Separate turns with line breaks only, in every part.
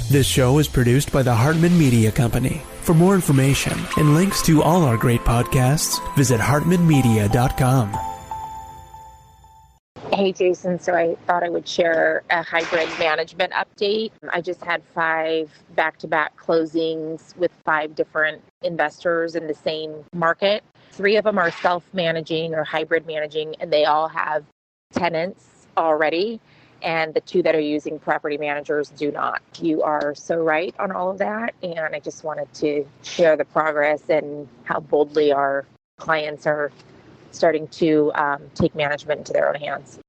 This show is produced by the Hartman Media Company. For more information and links to all our great podcasts, visit hartmanmedia.com.
Hey, Jason. So I thought I would share a hybrid management update. I just had 5 back-to-back closings with 5 different investors in the same market. 3 of them are self-managing or hybrid managing, and they all have tenants already. And the 2 that are using property managers do not. You are so right on all of that. And I just wanted to share the progress and how boldly our clients are starting to take management into their own hands.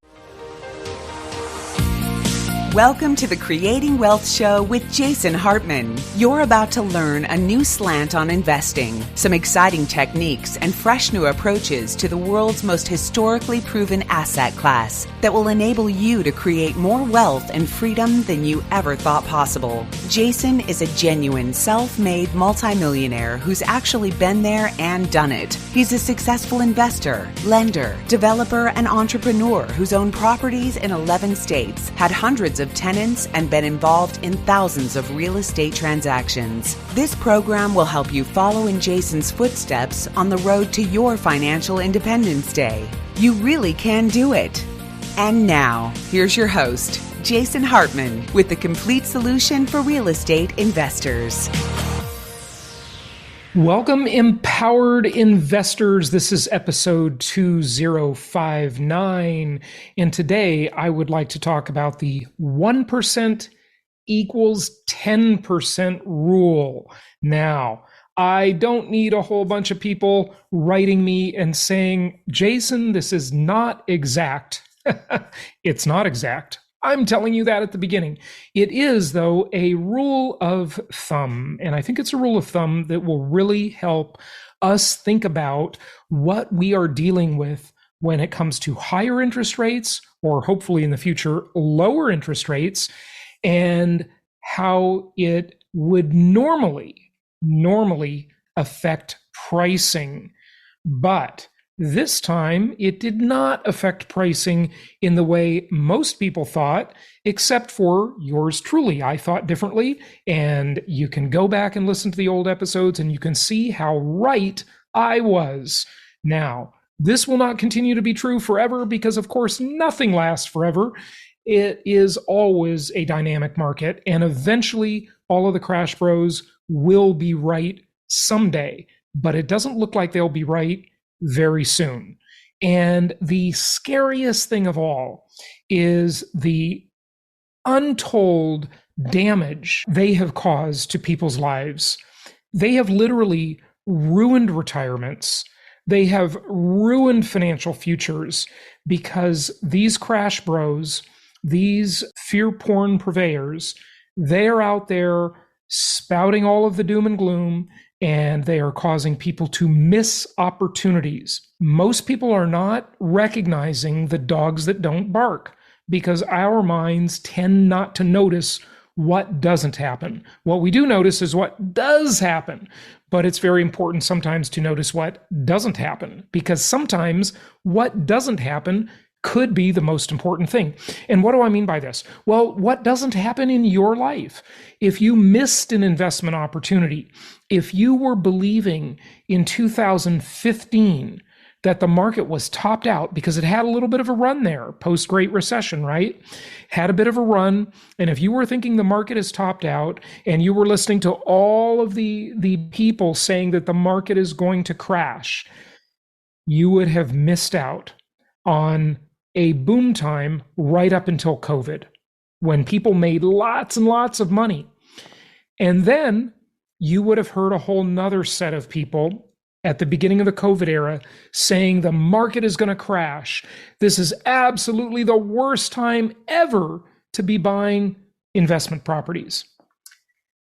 Welcome to the Creating Wealth Show with Jason Hartman. You're about to learn a new slant on investing, some exciting techniques, and fresh new approaches to the world's most historically proven asset class that will enable you to create more wealth and freedom than you ever thought possible. Jason is a genuine self-made multimillionaire who's actually been there and done it. He's a successful investor, lender, developer, and entrepreneur who's owned properties in 11 states, had hundreds of tenants, and been involved in thousands of real estate transactions. This program will help you follow in Jason's footsteps on the road to your financial independence day. You really can do it. And now, here's your host, Jason Hartman, with the complete solution for real estate investors.
Welcome, empowered investors. This is episode 2059. And today I would like to talk about the 1% equals 10% rule. Now, I don't need a whole bunch of people writing me and saying, Jason, this is not exact. It's not exact. I'm telling you that at the beginning. It is, though, a rule of thumb. And I think it's a rule of thumb that will really help us think about what we are dealing with when it comes to higher interest rates, or hopefully in the future, lower interest rates, and how it would normally affect pricing. But this time, it did not affect pricing in the way most people thought, except for yours truly. I thought differently, and you can go back and listen to the old episodes, and you can see how right I was. Now, this will not continue to be true forever because, of course, nothing lasts forever. It is always a dynamic market, and eventually all of the crash bros will be right someday, but it doesn't look like they'll be right very soon. And the scariest thing of all is the untold damage they have caused to people's lives. They have literally ruined retirements. They have ruined financial futures because these crash bros, these fear porn purveyors, they're out there spouting all of the doom and gloom, and they are causing people to miss opportunities. Most people are not recognizing the dogs that don't bark because our minds tend not to notice what doesn't happen. What we do notice is what does happen, but it's very important sometimes to notice what doesn't happen, because sometimes what doesn't happen could be the most important thing. And what do I mean by this? Well, what doesn't happen in your life? If you missed an investment opportunity, if you were believing in 2015 that the market was topped out because it had a little bit of a run there, post-Great Recession, right? Had a bit of a run. And if you were thinking the market is topped out and you were listening to all of the people saying that the market is going to crash, you would have missed out on a boom time right up until COVID, when people made lots and lots of money. And then you would have heard a whole nother set of people at the beginning of the COVID era saying the market is going to crash. This is absolutely the worst time ever to be buying investment properties.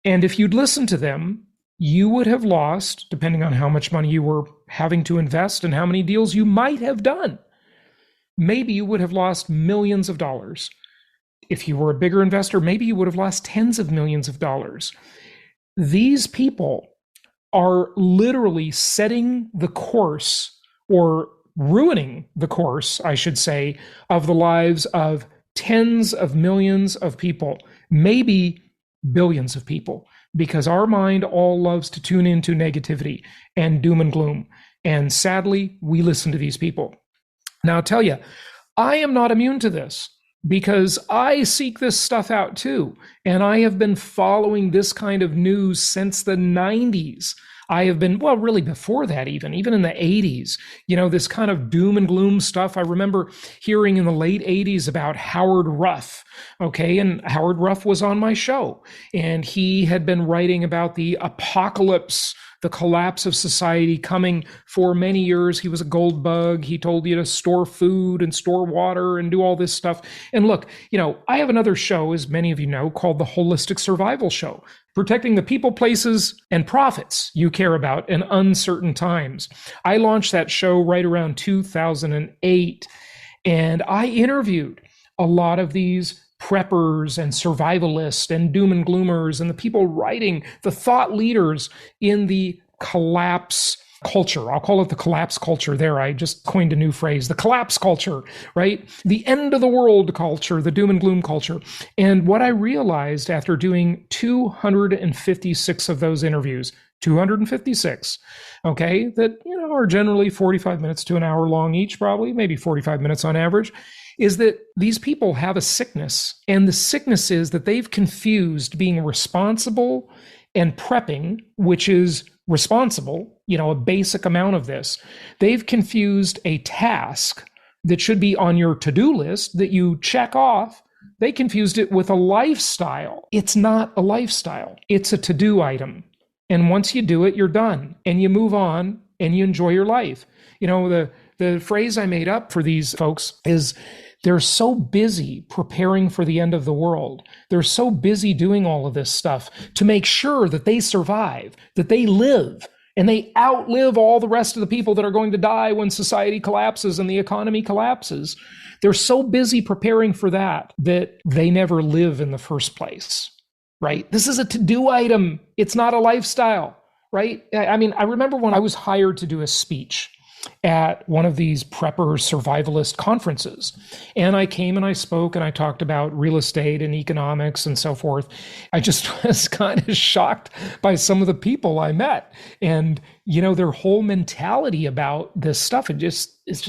And if you'd listened to them, you would have lost, depending on how much money you were having to invest and how many deals you might have done. Maybe you would have lost millions of dollars. If you were a bigger investor, maybe you would have lost tens of millions of dollars. These people are literally setting the course, or ruining the course, I should say, of the lives of tens of millions of people. Maybe billions of people, because our mind all loves to tune into negativity and doom and gloom. And sadly, we listen to these people. Now, I'll tell you, I am not immune to this, because I seek this stuff out too. And I have been following this kind of news since the 90s. I have been, well, really before that, even in the 80s, this kind of doom and gloom stuff. I remember hearing in the late 80s about Howard Ruff. Okay. And Howard Ruff was on my show, and he had been writing about the apocalypse, the collapse of society coming for many years. He was a gold bug. He told you to store food and store water and do all this stuff. And look, I have another show, as many of you know, called the Holistic Survival Show, protecting the people, places, and profits you care about in uncertain times. I launched that show right around 2008, and I interviewed a lot of these preppers and survivalists and doom and gloomers and the people writing, the thought leaders in the collapse culture. I'll call it the collapse culture there. I just coined a new phrase, the collapse culture, right? The end of the world culture, the doom and gloom culture. And what I realized after doing 256 of those interviews, 256, okay, that, are generally 45 minutes to an hour long each, probably, maybe 45 minutes on average, is that these people have a sickness. And the sickness is that they've confused being responsible and prepping, which is responsible, a basic amount of this. They've confused a task that should be on your to-do list that you check off. They confused it with a lifestyle. It's not a lifestyle. It's a to-do item. And once you do it, you're done. And you move on and you enjoy your life. The phrase I made up for these folks is they're so busy preparing for the end of the world. They're so busy doing all of this stuff to make sure that they survive, that they live, and they outlive all the rest of the people that are going to die when society collapses and the economy collapses. They're so busy preparing for that they never live in the first place, right? This is a to-do item. It's not a lifestyle, right? I remember when I was hired to do a speech at one of these prepper survivalist conferences. And I came and I spoke and I talked about real estate and economics and so forth. I just was kind of shocked by some of the people I met and, their whole mentality about this stuff. It's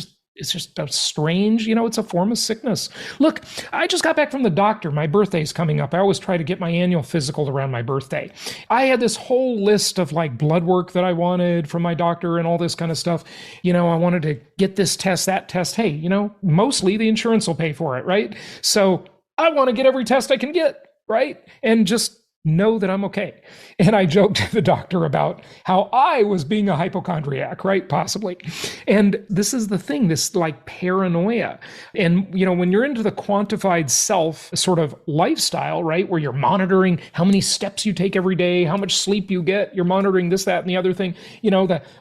just a strange, it's a form of sickness. Look, I just got back from the doctor. My birthday's coming up. I always try to get my annual physical around my birthday. I had this whole list of blood work that I wanted from my doctor and all this kind of stuff. I wanted to get this test, that test. Hey, mostly the insurance will pay for it, right? So I want to get every test I can get, right? And just know that I'm okay. And I joked to the doctor about how I was being a hypochondriac, right? Possibly. And this is the thing, this paranoia. And, when you're into the quantified self sort of lifestyle, right? Where you're monitoring how many steps you take every day, how much sleep you get, you're monitoring this, that, and the other thing,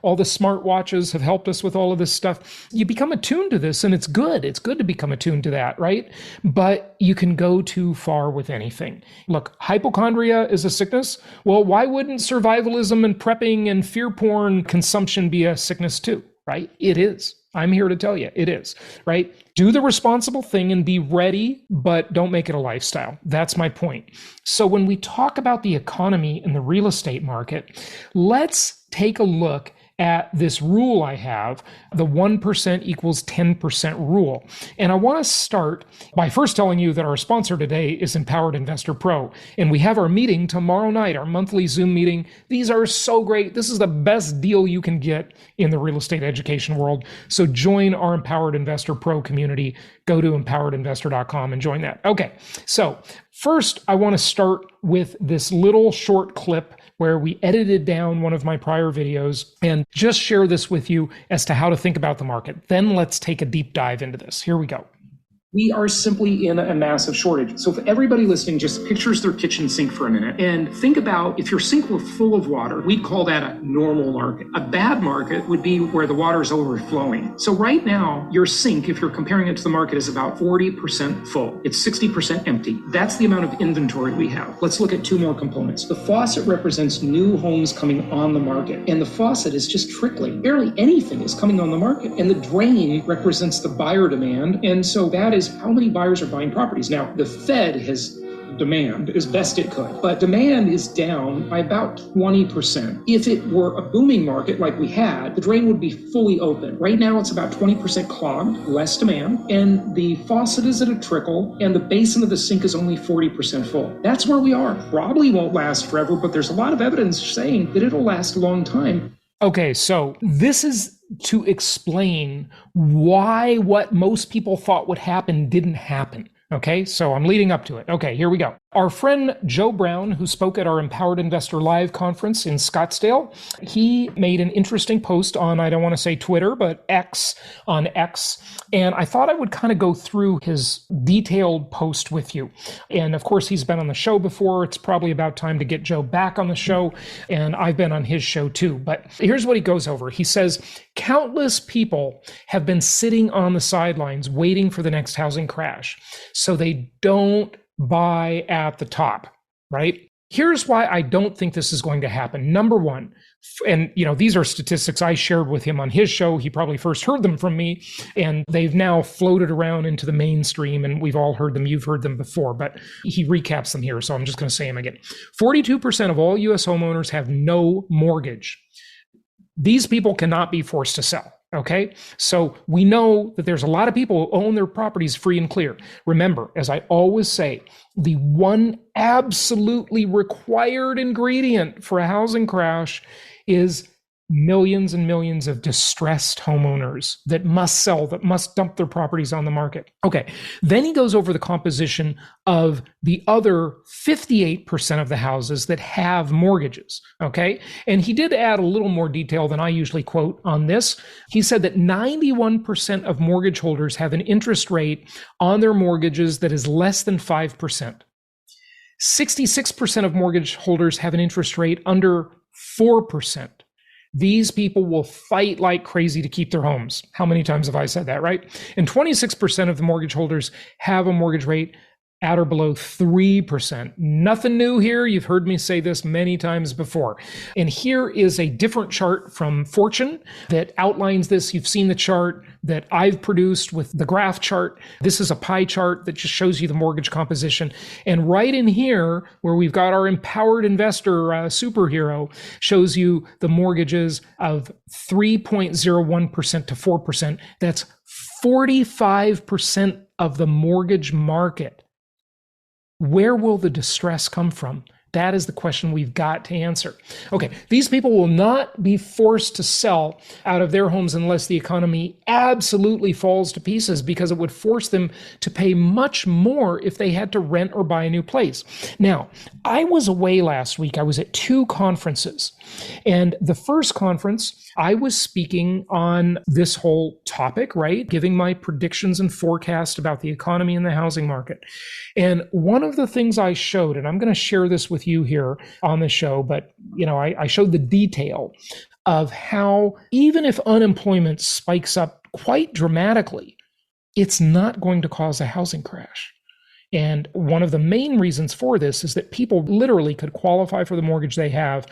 all the smart watches have helped us with all of this stuff. You become attuned to this and it's good. It's good to become attuned to that, right? But you can go too far with anything. Look, hypochondria is a sickness. Well, why wouldn't survivalism and prepping and fear porn consumption be a sickness too, right? It is. I'm here to tell you it is, right? Do the responsible thing and be ready, but don't make it a lifestyle. That's my point. So when we talk about the economy and the real estate market, let's take a look at this rule I have, the 1% equals 10% rule. And I want to start by first telling you that our sponsor today is Empowered Investor Pro. And we have our meeting tomorrow night, our monthly Zoom meeting. These are so great. This is the best deal you can get in the real estate education world. So join our Empowered Investor Pro community. Go to empoweredinvestor.com and join that. Okay, so first I want to start with this little short clip where we edited down one of my prior videos and just share this with you as to how to think about the market. Then let's take a deep dive into this. Here we go. We are simply in a massive shortage. So if everybody listening just pictures their kitchen sink for a minute and think about if your sink were full of water, we'd call that a normal market. A bad market would be where the water is overflowing. So right now, your sink, if you're comparing it to the market, is about 40% full. It's 60% empty. That's the amount of inventory we have. Let's look at two more components. The faucet represents new homes coming on the market, and the faucet is just trickling. Barely anything is coming on the market. And the drain represents the buyer demand. And so that is how many buyers are buying properties. Now, the Fed has
demand as best it could. But demand is down by about 20%. If it were a booming market like we had, the drain would be fully open. Right now, it's about 20% clogged, less demand, and the faucet is at a trickle, and the basin of the sink is only 40% full. That's where we are. Probably won't last forever, but there's a lot of evidence saying that it'll last a long time.
Okay, so this is to explain why what most people thought would happen didn't happen. Okay, so I'm leading up to it. Okay, here we go. Our friend Joe Brown, who spoke at our Empowered Investor Live conference in Scottsdale, he made an interesting post on, I don't want to say Twitter, but X, on X. And I thought I would kind of go through his detailed post with you. And of course, he's been on the show before. It's probably about time to get Joe back on the show. And I've been on his show too. But here's what he goes over. He says, countless people have been sitting on the sidelines waiting for the next housing crash, so they don't buy at the top, right? Here's why I don't think this is going to happen. Number one, and these are statistics I shared with him on his show. He probably first heard them from me, and they've now floated around into the mainstream, and we've all heard them. You've heard them before, but he recaps them here, so I'm just going to say them again. 42% of all U.S. homeowners have no mortgage. These people cannot be forced to sell. Okay, so we know that there's a lot of people who own their properties free and clear. Remember, as I always say, the one absolutely required ingredient for a housing crash is millions and millions of distressed homeowners that must sell, that must dump their properties on the market. Okay, then he goes over the composition of the other 58% of the houses that have mortgages, okay? And he did add a little more detail than I usually quote on this. He said that 91% of mortgage holders have an interest rate on their mortgages that is less than 5%. 66% of mortgage holders have an interest rate under 4%. These people will fight like crazy to keep their homes. How many times have I said that, right? And 26% of the mortgage holders have a mortgage rate at or below 3%. Nothing new here. You've heard me say this many times before. And here is a different chart from Fortune that outlines this. You've seen the chart that I've produced with the graph chart. This is a pie chart that just shows you the mortgage composition. And right in here, where we've got our empowered investor superhero, shows you the mortgages of 3.01% to 4%. That's 45% of the mortgage market. Where will the distress come from? That is the question we've got to answer. Okay, these people will not be forced to sell out of their homes unless the economy absolutely falls to pieces, because it would force them to pay much more if they had to rent or buy a new place. Now, I was away last week. I was at 2 conferences. And the first conference, I was speaking on this whole topic, right? Giving my predictions and forecast about the economy and the housing market. And one of the things I showed, and I'm going to share this with you here on the show, but I showed the detail of how even if unemployment spikes up quite dramatically, it's not going to cause a housing crash. And one of the main reasons for this is that people literally could qualify for the mortgage they have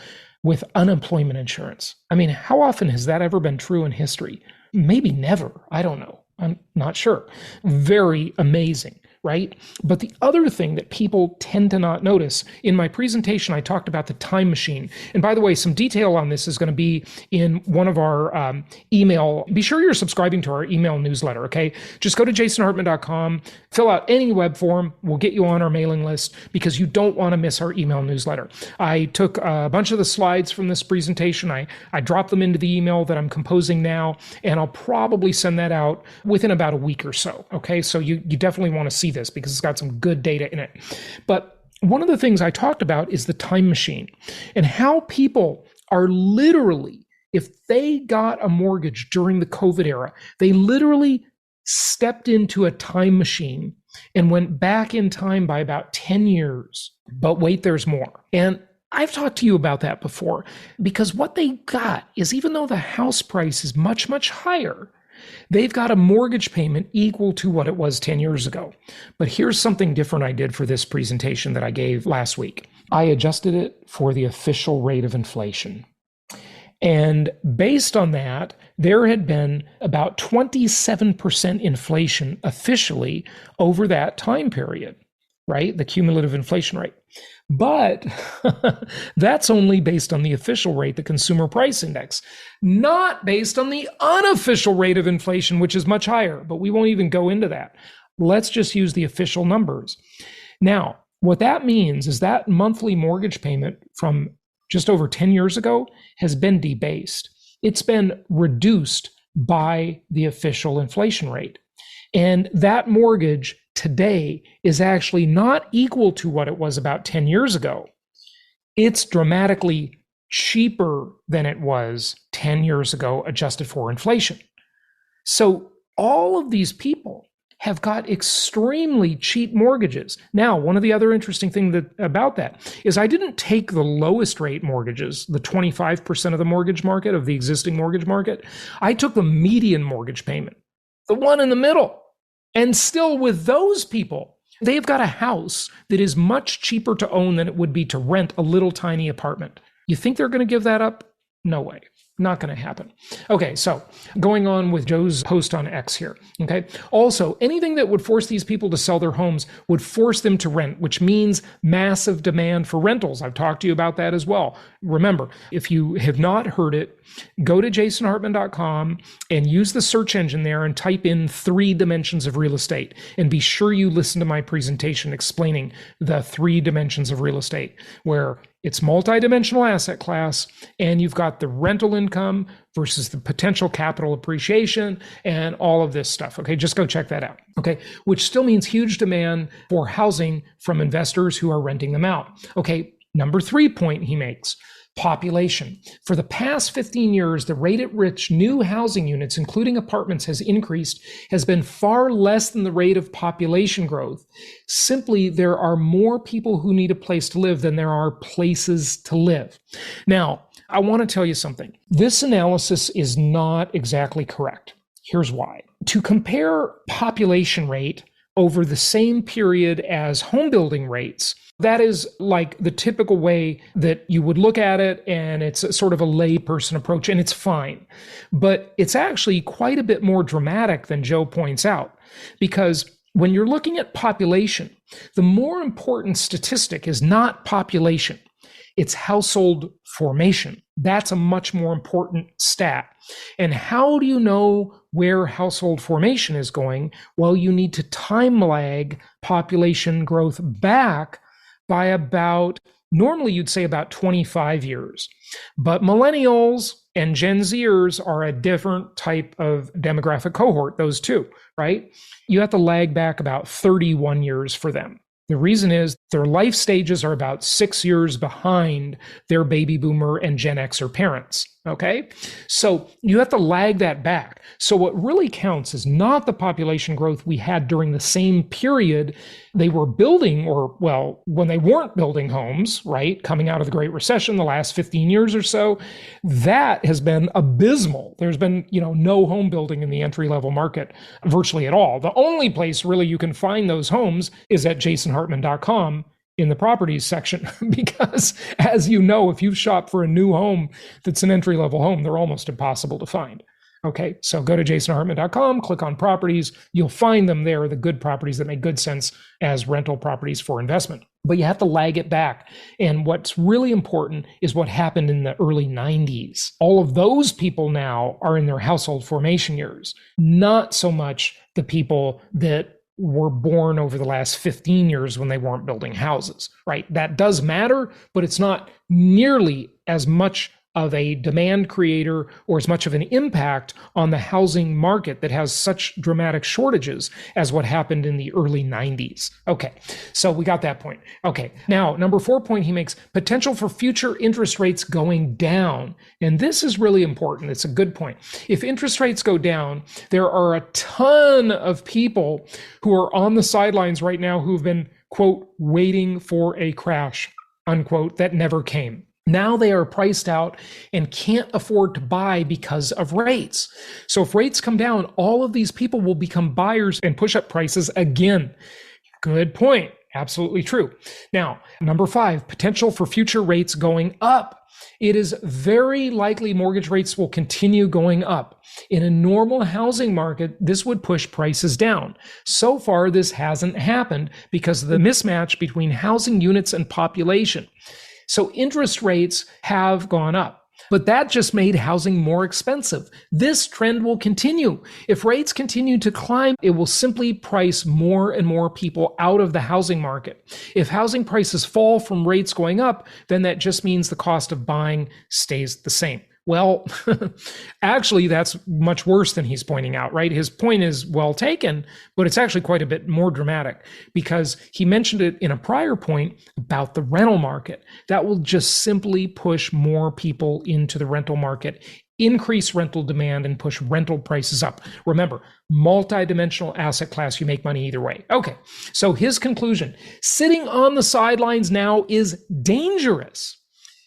with unemployment insurance. I mean, how often has that ever been true in history? Maybe never. I don't know. I'm not sure. Very amazing, right? But the other thing that people tend to not notice, in my presentation, I talked about the time machine. And by the way, some detail on this is going to be in one of our email. Be sure you're subscribing to our email newsletter, okay? Just go to jasonhartman.com, fill out any web form. We'll get you on our mailing list because you don't want to miss our email newsletter. I took a bunch of the slides from this presentation. I dropped them into the email that I'm composing now, and I'll probably send that out within about a week or so, okay? So you definitely want to see this because it's got some good data in it. But one of the things I talked about is the time machine and how people are literally, if they got a mortgage during the COVID era, they literally stepped into a time machine and went back in time by about 10 years. But wait, there's more. And I've talked to you about that before, because what they got is, even though the house price is much, much higher, they've got a mortgage payment equal to what it was 10 years ago. But here's something different I did for this presentation that I gave last week. I adjusted it for the official rate of inflation. And based on that, there had been about 27% inflation officially over that time period. right? The cumulative inflation rate. But that's only based on the official rate, the consumer price index, not based on the unofficial rate of inflation, which is much higher, but we won't even go into that. Let's just use the official numbers. Now, what that means is that monthly mortgage payment from just over 10 years ago has been debased. It's been reduced by the official inflation rate. And that mortgage today is actually not equal to what it was about 10 years ago. It's dramatically cheaper than it was 10 years ago, adjusted for inflation. So all of these people have got extremely cheap mortgages. Now, one of the other interesting things about that is I didn't take the lowest rate mortgages, the 25% of the mortgage market, of the existing mortgage market. I took the median mortgage payment, the one in the middle. And still with those people, they've got a house that is much cheaper to own than it would be to rent a little tiny apartment. You think they're going to give that up? No way. Not going to happen. Okay, so going on with Joe's post on X here. Okay. Also, anything that would force these people to sell their homes would force them to rent, which means massive demand for rentals. I've talked to you about that as well. Remember, if you have not heard it, go to jasonhartman.com and use the search engine there and type in 3 dimensions of real estate. And be sure you listen to my presentation explaining the 3 dimensions of real estate, where it's multidimensional asset class, and you've got the rental income versus the potential capital appreciation and all of this stuff. Okay, just go check that out. Okay, which still means huge demand for housing from investors who are renting them out. Okay, number 3 point he makes. Population. For the past 15 years, the rate at which new housing units, including apartments, has increased has been far less than the rate of population growth. Simply, there are more people who need a place to live than there are places to live. Now, I want to tell you something. This analysis is not exactly correct. Here's why. To compare population rate over the same period as home building rates, that is like the typical way that you would look at it, and it's a sort of a layperson approach, and it's fine. But it's actually quite a bit more dramatic than Joe points out, because when you're looking at population, the more important statistic is not population, it's household formation. That's a much more important stat. And how do you know where household formation is going? Well, you need to time lag population growth back by about, normally you'd say about 25 years. But millennials and Gen Zers are a different type of demographic cohort, those two, right? You have to lag back about 31 years for them. The reason is their life stages are about 6 years behind their baby boomer and Gen Xer parents, okay? So you have to lag that back. So what really counts is not the population growth we had during the same period they were building, or, well, when they weren't building homes, right? Coming out of the Great Recession, the last 15 years or so, that has been abysmal. There's been, no home building in the entry-level market virtually at all. The only place really you can find those homes is at jasonhartman.com in the properties section, because as you know, if you shop for a new home that's an entry-level home, they're almost impossible to find. Okay, so go to jasonhartman.com, click on properties. You'll find them there, the good properties that make good sense as rental properties for investment. But you have to lag it back. And what's really important is what happened in the early 90s. All of those people now are in their household formation years, not so much the people that were born over the last 15 years when they weren't building houses, right? That does matter, but it's not nearly as much of a demand creator or as much of an impact on the housing market that has such dramatic shortages as what happened in the early 90s. Okay, so we got that point. Okay, now number 4 point he makes, potential for future interest rates going down. And this is really important. It's a good point. If interest rates go down, there are a ton of people who are on the sidelines right now who've been, quote, waiting for a crash, unquote, that never came. Now they are priced out and can't afford to buy because of rates. So if rates come down, all of these people will become buyers and push up prices again. Good point. Absolutely true. Now, number 5, potential for future rates going up. It is very likely mortgage rates will continue going up. In a normal housing market, this would push prices down. So far, this hasn't happened because of the mismatch between housing units and population. So interest rates have gone up. But that just made housing more expensive. This trend will continue. If rates continue to climb, it will simply price more and more people out of the housing market. If housing prices fall from rates going up, then that just means the cost of buying stays the same. Well, actually, that's much worse than he's pointing out, right? His point is well taken, but it's actually quite a bit more dramatic because he mentioned it in a prior point about the rental market. That will just simply push more people into the rental market, increase rental demand, and push rental prices up. Remember, multidimensional asset class, you make money either way. Okay, so his conclusion, sitting on the sidelines now is dangerous.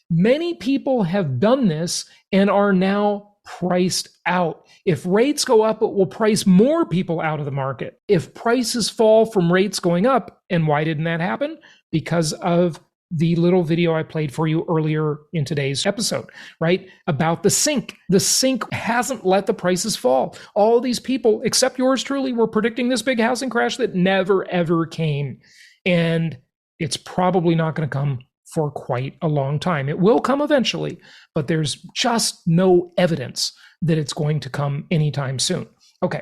Many people have done this and are now priced out. If rates go up, it will price more people out of the market. If prices fall from rates going up, and why didn't that happen? Because of the little video I played for you earlier in today's episode, right? About the sink. The sink hasn't let the prices fall. All these people, except yours truly, were predicting this big housing crash that never, ever came. And it's probably not going to come for quite a long time. It will come eventually, but there's just no evidence that it's going to come anytime soon. Okay.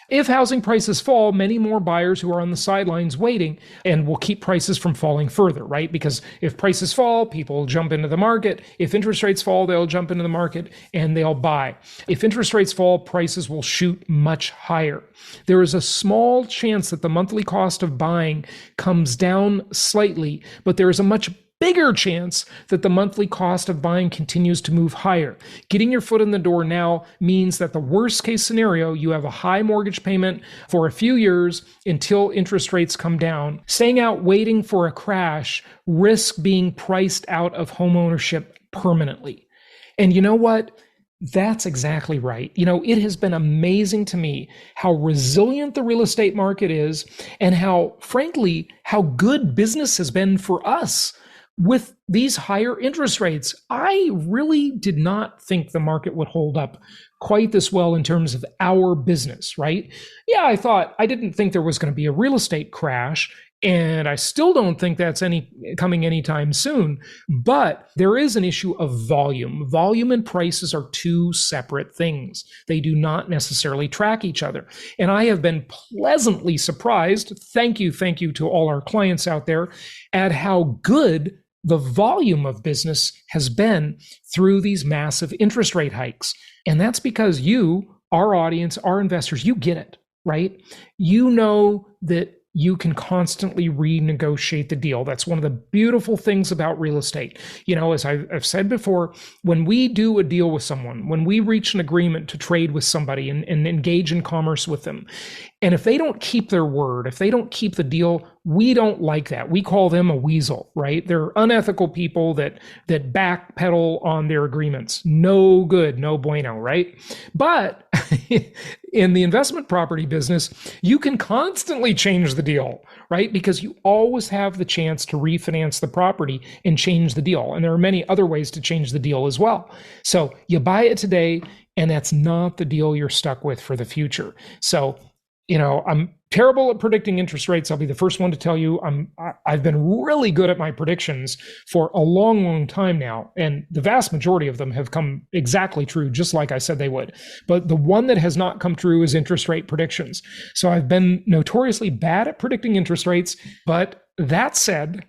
If housing prices fall, many more buyers who are on the sidelines waiting and will keep prices from falling further, right? Because if prices fall, people jump into the market. If interest rates fall, they'll jump into the market and they'll buy. If interest rates fall, prices will shoot much higher. There is a small chance that the monthly cost of buying comes down slightly, but there is a much bigger chance that the monthly cost of buying continues to move higher. Getting your foot in the door now means that the worst case scenario, you have a high mortgage payment for a few years until interest rates come down. Staying out waiting for a crash risks being priced out of homeownership permanently. And you know what? That's exactly right. You know, it has been amazing to me how resilient the real estate market is and how, frankly, how good business has been for us. With these higher interest rates, I really did not think the market would hold up quite this well in terms of our business, right? Yeah, I didn't think there was going to be a real estate crash, and I still don't think that's coming anytime soon, but there is an issue of volume. Volume and prices are two separate things. They do not necessarily track each other. And I have been pleasantly surprised, thank you to all our clients out there, at how good the volume of business has been through these massive interest rate hikes. And that's because you, our audience, our investors, you get it, right? You know that you can constantly renegotiate the deal. That's one of the beautiful things about real estate. You know, as I've said before, when we do a deal with someone, when we reach an agreement to trade with somebody and engage in commerce with them, and if they don't keep their word, if they don't keep the deal, we don't like that. We call them a weasel, right? They're unethical people that backpedal on their agreements. No good, no bueno, right? But in the investment property business, you can constantly change the deal, right? Because you always have the chance to refinance the property and change the deal. And there are many other ways to change the deal as well. So you buy it today, and that's not the deal you're stuck with for the future. So, you know, I'm terrible at predicting interest rates. I'll be the first one to tell you I've been really good at my predictions for a long, long time now. And the vast majority of them have come exactly true, just like I said they would. But the one that has not come true is interest rate predictions. So I've been notoriously bad at predicting interest rates. But that said,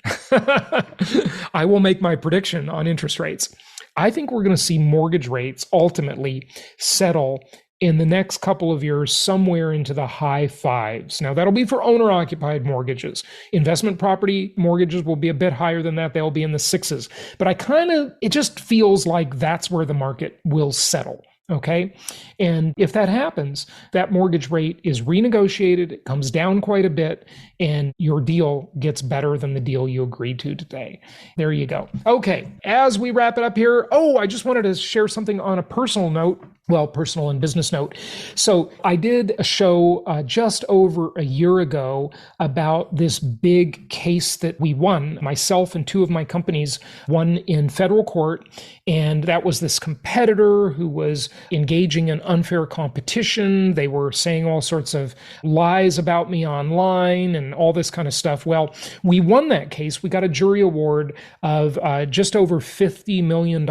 I will make my prediction on interest rates. I think we're going to see mortgage rates ultimately settle in the next couple of years somewhere into the high 5s. Now, that'll be for owner-occupied mortgages. Investment property mortgages will be a bit higher than that. They'll be in the 6s. But it just feels like that's where the market will settle. Okay. And if that happens, that mortgage rate is renegotiated, it comes down quite a bit, and your deal gets better than the deal you agreed to today. There you go. Okay. As we wrap it up here, I just wanted to share something on a personal note. Well, personal and business note. So I did a show just over a year ago about this big case that we won. Myself and two of my companies won in federal court. And that was this competitor who was engaging in unfair competition. They were saying all sorts of lies about me online and all this kind of stuff. Well, we won that case. We got a jury award of just over $50 million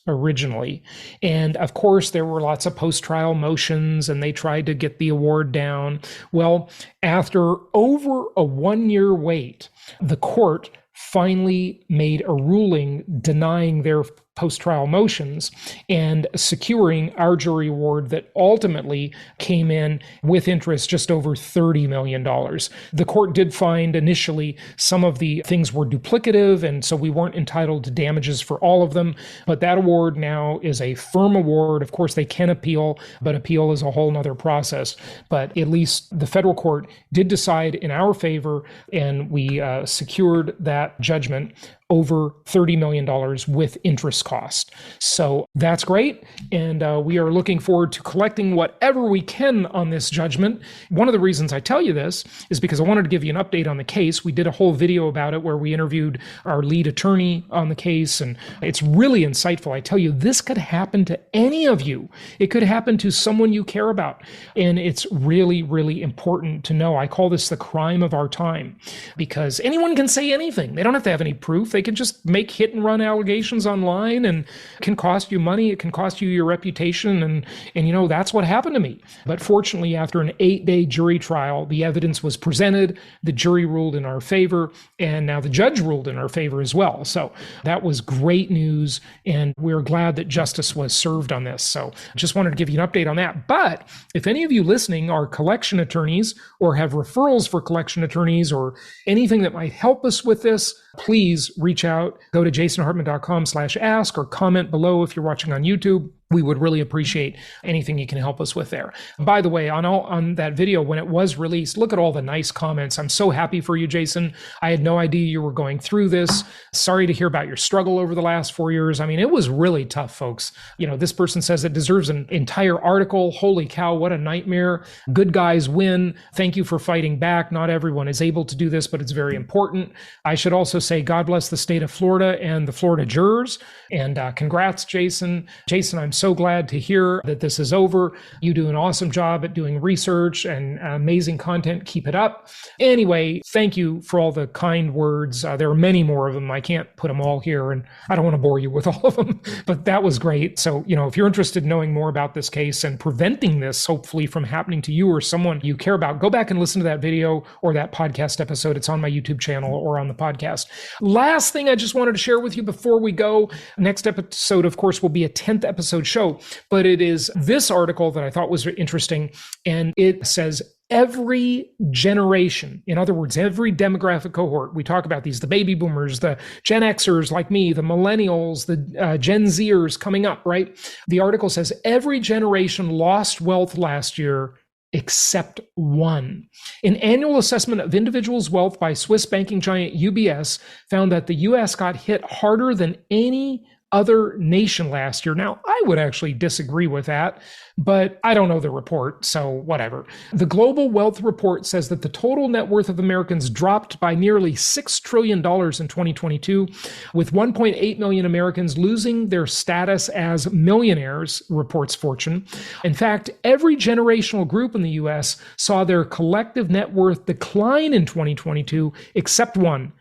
originally. And of course, there were lots of post-trial motions and they tried to get the award down. Well, after over a 1-year wait, the court finally made a ruling denying their post-trial motions and securing our jury award that ultimately came in with interest just over $30 million. The court did find initially some of the things were duplicative, and so we weren't entitled to damages for all of them, but that award now is a firm award. Of course, they can appeal, but appeal is a whole nother process. But at least the federal court did decide in our favor, and we secured that judgment over $30 million with interest cost. So that's great. And we are looking forward to collecting whatever we can on this judgment. One of the reasons I tell you this is because I wanted to give you an update on the case. We did a whole video about it where we interviewed our lead attorney on the case, and it's really insightful. I tell you, this could happen to any of you. It could happen to someone you care about. And it's really, really important to know. I call this the crime of our time because anyone can say anything. They don't have to have any proof. They can just make hit and run allegations online, and it can cost you money. It can cost you your reputation. And you know, that's what happened to me. But fortunately, after an 8-day jury trial, the evidence was presented. The jury ruled in our favor, and now the judge ruled in our favor as well. So that was great news. And we're glad that justice was served on this. So just wanted to give you an update on that. But if any of you listening are collection attorneys or have referrals for collection attorneys or anything that might help us with this, please reach out. Go to jasonhartman.com/ask or comment below if you're watching on YouTube. We would really appreciate anything you can help us with there. By the way, on that video, when it was released, look at all the nice comments. I'm so happy for you, Jason. I had no idea you were going through this. Sorry to hear about your struggle over the last 4 years. I mean, it was really tough, folks. You know, this person says it deserves an entire article. Holy cow, what a nightmare. Good guys win. Thank you for fighting back. Not everyone is able to do this, but it's very important. I should also say God bless the state of Florida and the Florida jurors. And congrats, Jason. Jason, I'm so glad to hear that this is over. You do an awesome job at doing research and amazing content. Keep it up. Anyway, thank you for all the kind words. There are many more of them. I can't put them all here, and I don't want to bore you with all of them, but that was great. So, you know, if you're interested in knowing more about this case and preventing this, hopefully, from happening to you or someone you care about, go back and listen to that video or that podcast episode. It's on my YouTube channel or on the podcast. Last thing I just wanted to share with you before we go. Next episode, of course, will be a 10th episode show, but it is this article that I thought was interesting. And it says every generation, in other words, every demographic cohort, we talk about these, the baby boomers, the Gen Xers like me, the millennials, the Gen Zers coming up, right? The article says every generation lost wealth last year except one. An annual assessment of individuals' wealth by Swiss banking giant UBS found that the US got hit harder than any other nation last year. Now, I would actually disagree with that, but I don't know the report, so whatever. The Global Wealth Report says that the total net worth of Americans dropped by nearly $6 trillion in 2022, with 1.8 million Americans losing their status as millionaires, reports Fortune. In fact, every generational group in the U.S. saw their collective net worth decline in 2022, except one,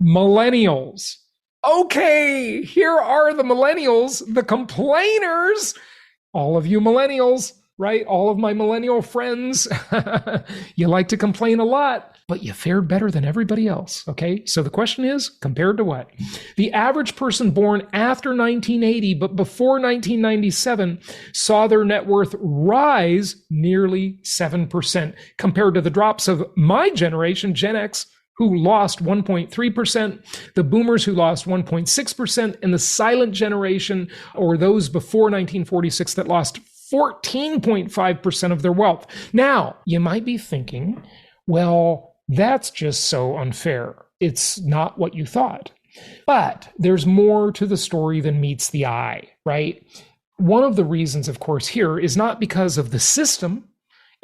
millennials. Okay, here are the millennials, the complainers. All of you millennials, right? All of my millennial friends. You like to complain a lot, but you fared better than everybody else, okay? So the question is, compared to what? The average person born after 1980, but before 1997, saw their net worth rise nearly 7%, compared to the drops of my generation, Gen X, who lost 1.3%, the boomers who lost 1.6%, and the silent generation, or those before 1946, that lost 14.5% of their wealth. Now, you might be thinking, well, that's just so unfair. It's not what you thought. But there's more to the story than meets the eye, right? one of the reasons, of course, here is not because of the system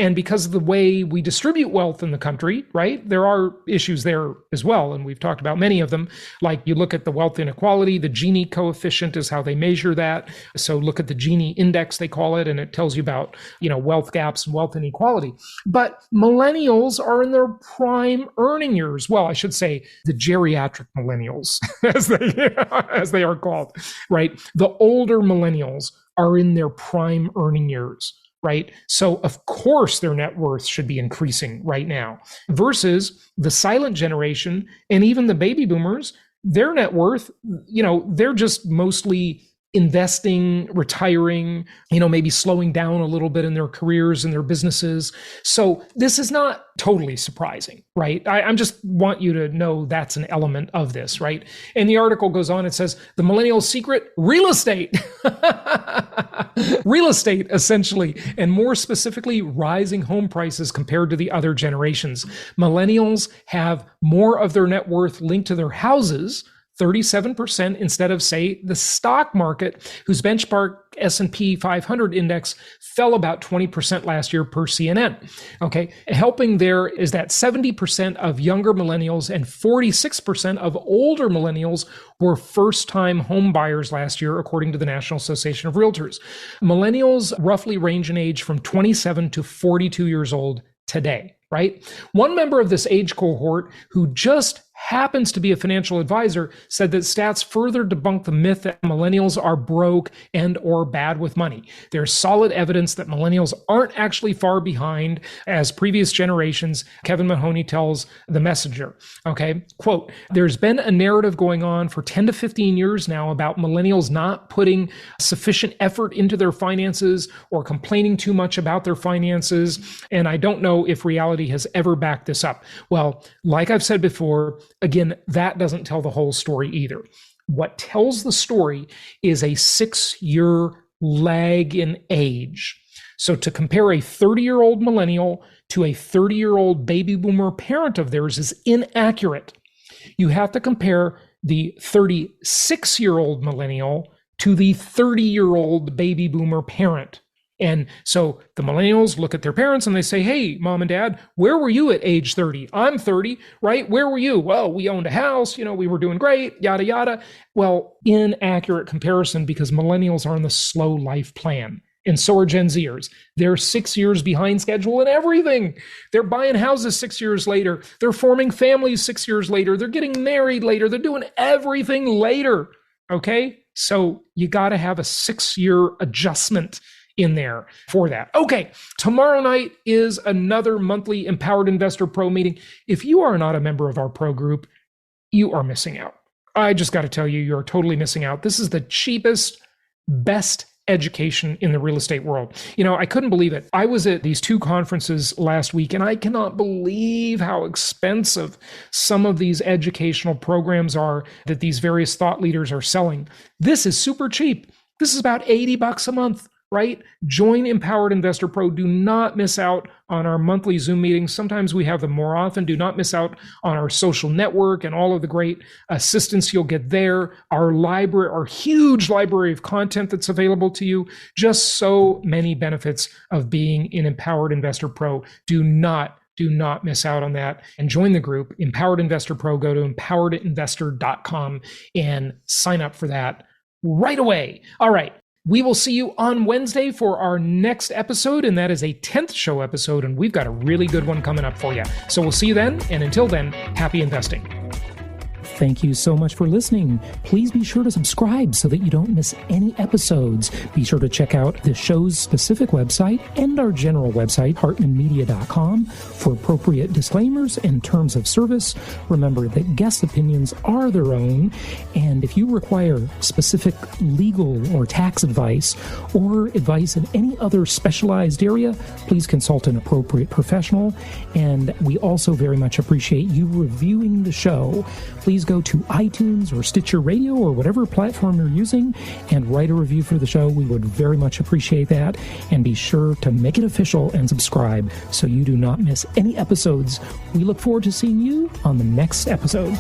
and because of the way we distribute wealth in the country, right? There are issues there as well, and we've talked about many of them. Like you look at the wealth inequality, the Gini coefficient is how they measure that. So look at the Gini index, they call it, and it tells you about, wealth gaps and wealth inequality. But millennials are in their prime earning years. Well, I should say the geriatric millennials, as they are called, right? The older millennials are in their prime earning years. Right? So of course their net worth should be increasing right now versus the silent generation and even the baby boomers, their net worth, they're just mostly investing, retiring, maybe slowing down a little bit in their careers and their businesses. So this is not totally surprising, right? I just want you to know that's an element of this, right? And the article goes on, it says, the millennial secret, real estate. Real estate, essentially, and more specifically, rising home prices compared to the other generations. Millennials have more of their net worth linked to their houses, 37%, instead of, say, the stock market, whose benchmark S&P 500 index fell about 20% last year per CNN. Okay, helping there is that 70% of younger millennials and 46% of older millennials were first-time home buyers last year, according to the National Association of Realtors. Millennials roughly range in age from 27 to 42 years old today, right? One member of this age cohort who just happens to be a financial advisor said that stats further debunk the myth that millennials are broke and or bad with money. There's solid evidence that millennials aren't actually far behind as previous generations, Kevin Mahoney tells The Messenger. Okay, quote, there's been a narrative going on for 10 to 15 years now about millennials not putting sufficient effort into their finances or complaining too much about their finances. And I don't know if reality has ever backed this up. Well, like I've said before, again, that doesn't tell the whole story either. What tells the story is a 6-year lag in age. So to compare a 30-year-old millennial to a 30-year-old baby boomer parent of theirs is inaccurate. You have to compare the 36-year-old millennial to the 30-year-old baby boomer parent. And so the millennials look at their parents and they say, hey, mom and dad, where were you at age 30? I'm 30, right? Where were you? Well, we owned a house, we were doing great, yada, yada. Well, inaccurate comparison because millennials are on the slow life plan. And so are Gen Zers. They're 6 years behind schedule in everything. They're buying houses 6 years later. They're forming families 6 years later. They're getting married later. They're doing everything later. Okay? So you got to have a 6-year adjustment in there for that. Okay, tomorrow night is another monthly Empowered Investor Pro meeting. If you are not a member of our pro group, you are missing out. I just got to tell you, you're totally missing out. This is the cheapest, best education in the real estate world. I couldn't believe it. I was at these 2 conferences last week, and I cannot believe how expensive some of these educational programs are that these various thought leaders are selling. This is super cheap. This is about $80 a month. Right? Join Empowered Investor Pro. Do not miss out on our monthly Zoom meetings. Sometimes we have them more often. Do not miss out on our social network and all of the great assistance you'll get there. Our library, our huge library of content that's available to you. Just so many benefits of being in Empowered Investor Pro. Do not miss out on that and join the group, Empowered Investor Pro. Go to empoweredinvestor.com and sign up for that right away. All right. We will see you on Wednesday for our next episode, and that is a 10th show episode, and we've got a really good one coming up for you. So we'll see you then, and until then, happy investing.
Thank you so much for listening. Please be sure to subscribe so that you don't miss any episodes. Be sure to check out the show's specific website and our general website, hartmanmedia.com, for appropriate disclaimers and terms of service. Remember that guest opinions are their own, and if you require specific legal or tax advice or advice in any other specialized area, please consult an appropriate professional. And we also very much appreciate you reviewing the show. Please go to iTunes or Stitcher Radio or whatever platform you're using and write a review for the show. We would very much appreciate that. And be sure to make it official and subscribe so you do not miss any episodes. We look forward to seeing you on the next episode.